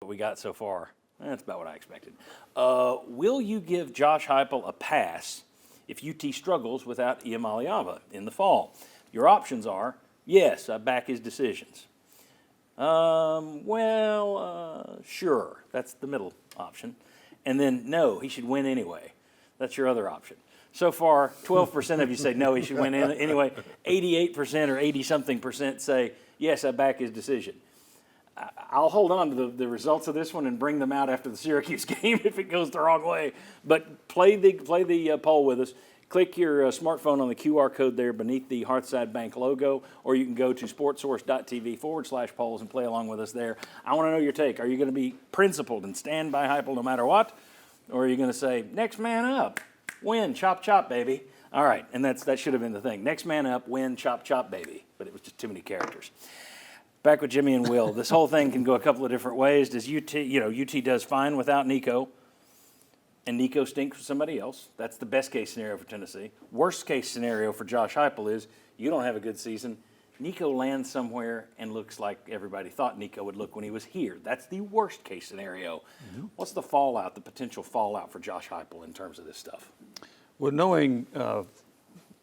we got so far. That's about what I expected. Will you give Josh Heupel a pass if UT struggles without Iamaleava in the fall? Your options are, yes, I back his decisions. Sure. That's the middle option. And then, no, he should win anyway. That's your other option. So far, 12% of you say no, he should win anyway. 88% or 80-something% say, yes, I back his decision. I'll hold on to the results of this one and bring them out after the Syracuse game if it goes the wrong way. But play the poll with us. Click your smartphone on the QR code there beneath the Hearthside Bank logo, or you can go to sportsource.tv/polls and play along with us there. I want to know your take. Are you going to be principled and stand by Heupel no matter what? Or are you going to say, next man up, win, chop, chop, baby? All right, and that should have been the thing. Next man up, win, chop, chop, baby. But it was just too many characters. Back with Jimmy and Will. This whole thing can go a couple of different ways. Does UT does fine without Nico, and Nico stinks for somebody else. That's the best case scenario for Tennessee. Worst case scenario for Josh Heupel is you don't have a good season. Nico lands somewhere and looks like everybody thought Nico would look when he was here. That's the worst case scenario. Mm-hmm. What's the fallout, the potential fallout for Josh Heupel in terms of this stuff? Well, knowing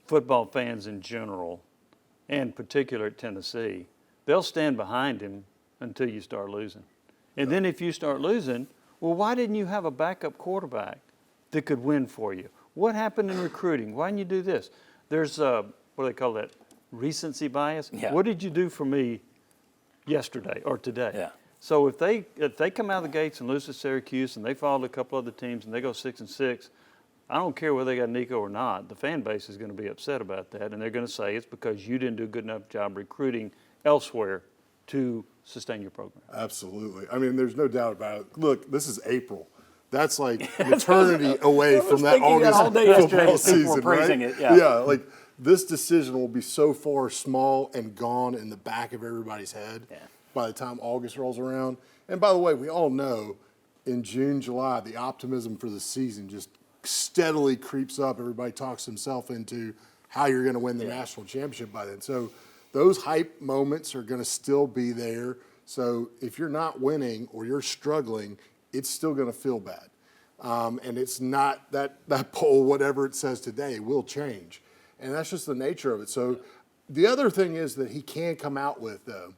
football fans in general, and particular at Tennessee, they'll stand behind him until you start losing. And then if you start losing, well, why didn't you have a backup quarterback that could win for you? What happened in recruiting? Why didn't you do this? There's, what do they call that, recency bias? Yeah. What did you do for me yesterday or today? Yeah. So if they come out of the gates and lose to Syracuse and they follow a couple other teams and they go 6-6, I don't care whether they got Nico or not. The fan base is going to be upset about that, and they're going to say it's because you didn't do a good enough job recruiting elsewhere to sustain your program. Absolutely. I mean, there's no doubt about it. Look, this is April. That's like an eternity away from that August football season, right? Yeah, like this decision will be so far small and gone in the back of everybody's head by the time August rolls around. And by the way, we all know in June, July, the optimism for the season just steadily creeps up. Everybody talks himself into how you're going to win the national championship by then. So those hype moments are going to still be there. So if you're not winning or you're struggling, it's still going to feel bad. And it's not that poll, whatever it says today, will change. And that's just the nature of it. So the other thing is that he can come out with, though,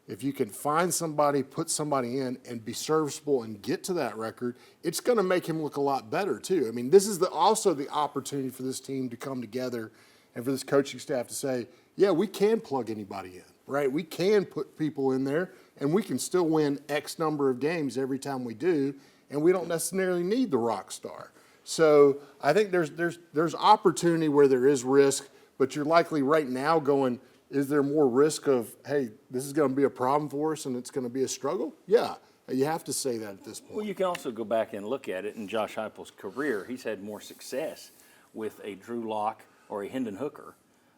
if you can find somebody, put somebody in, and be serviceable and get to that record, it's going to make him look a lot better, too. I mean, this is also the opportunity for this team to come together and for this coaching staff to say, yeah, we can plug anybody in, right? We can put people in there, and we can still win X number of games every time we do, and we don't necessarily need the rock star. So I think there's opportunity where there is risk, but you're likely right now going, is there more risk of, hey, this is going to be a problem for us and it's going to be a struggle? Yeah, you have to say that at this point. Well, you can also go back and look at it in Josh Heupel's career. He's had more success with a Drew Lock or a Hendon Hooker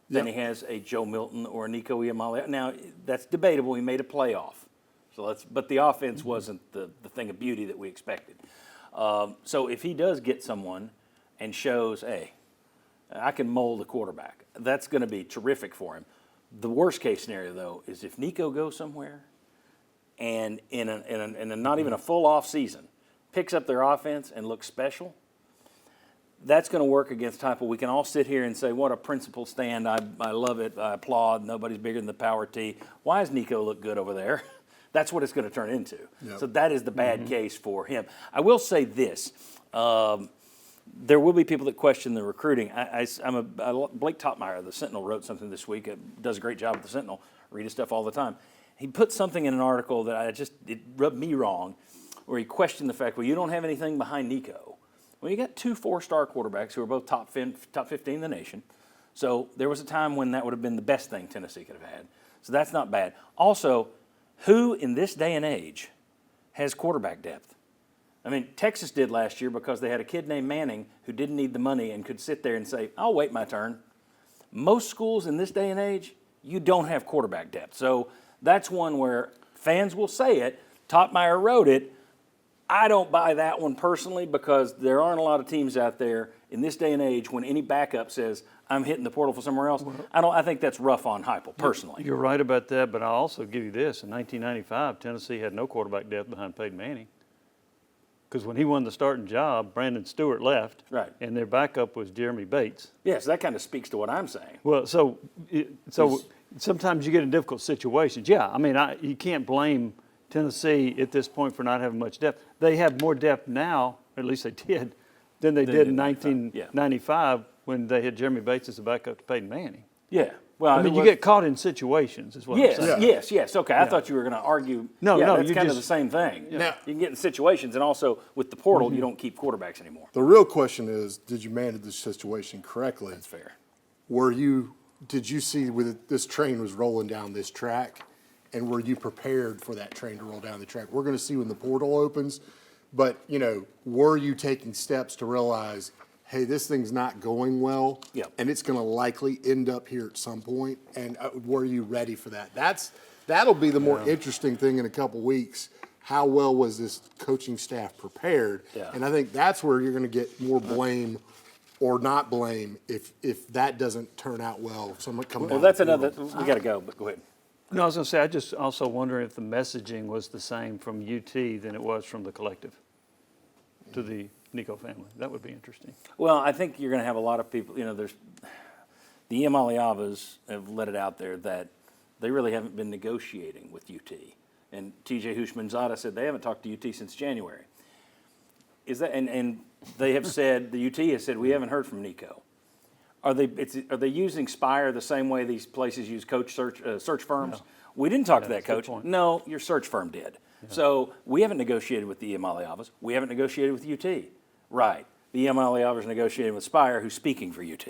than he has a Joe Milton or a Nico Iamaleava. Now, that's debatable. He made a playoff. But the offense wasn't the thing of beauty that we expected. So if he does get someone and shows, hey, I can mold a quarterback, that's going to be terrific for him. The worst case scenario, though, is if Nico goes somewhere and in a not even a full off season picks up their offense and looks special, that's going to work against Heupel. We can all sit here and say, what a principled stand. I love it. I applaud. Nobody's bigger than the power T. Why does Nico look good over there? That's what it's going to turn into. Yep. So that is the bad case for him. I will say this. There will be people that question the recruiting. Blake Topmeyer of the Sentinel wrote something this week. Does a great job at the Sentinel. Read his stuff all the time. He put something in an article that it rubbed me wrong, where he questioned the fact, well, you don't have anything behind Nico. Well, you got 2 4-star quarterbacks who are both top 15 in the nation. So there was a time when that would have been the best thing Tennessee could have had. So that's not bad. Also, who in this day and age has quarterback depth? I mean, Texas did last year because they had a kid named Manning who didn't need the money and could sit there and say, I'll wait my turn. Most schools in this day and age, you don't have quarterback depth. So that's one where fans will say it. Topmeyer wrote it. I don't buy that one personally because there aren't a lot of teams out there in this day and age when any backup says, I'm hitting the portal for somewhere else. I think that's rough on Heupel, personally. You're right about that, but I'll also give you this. In 1995, Tennessee had no quarterback depth behind Peyton Manning. Because when he won the starting job, Brandon Stewart left. Right. And their backup was Jeremy Bates. Yes, that kind of speaks to what I'm saying. Well, so sometimes you get in difficult situations. Yeah, I mean, you can't blame Tennessee at this point for not having much depth. They have more depth now, or at least they did, than they did in 1995 when they had Jeremy Bates as the backup to Peyton Manning. Yeah. Well, I mean, you get caught in situations, is what I'm saying. Yes. Okay, I thought you were going to argue. No, that's kind of the same thing. Yeah. You can get in situations, and also with the portal, you don't keep quarterbacks anymore. The real question is, did you manage the situation correctly? That's fair. Did you see this train was rolling down this track, and were you prepared for that train to roll down the track? We're going to see when the portal opens, but, were you taking steps to realize, hey, this thing's not going well, and it's going to likely end up here at some point, and were you ready for that? That'll be the more interesting thing in a couple weeks. How well was this coaching staff prepared? Yeah. And I think that's where you're going to get more blame or not blame if that doesn't turn out well. Someone coming. Well, that's another. We got to go, but go ahead. No, I was going to say, I just also wonder if the messaging was the same from UT than it was from the collective to the Nico family. That would be interesting. Well, I think you're going to have a lot of people, there's the Iamaleavas have let it out there that they really haven't been negotiating with UT. And TJ Hushmanzada said they haven't talked to UT since January. Is that and they have said, the UT has said, we haven't heard from Nico. Are they using Spire the same way these places use coach search firms? No. We didn't talk to that coach. No, your search firm did. Yeah. So we haven't negotiated with the Iamaleavas. We haven't negotiated with UT. Right. The Iamaleavas negotiating with Spire, who's speaking for UT.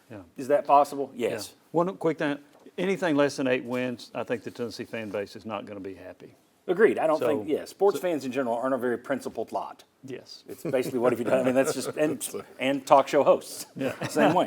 Yeah. Is that possible? Yes. Yeah. One quick thing. Anything less than 8 wins, I think the Tennessee fan base is not going to be happy. Agreed. I don't think, sports fans in general aren't a very principled lot. Yes. It's basically what have you done? I mean, that's just, and talk show hosts. Yeah. Same way.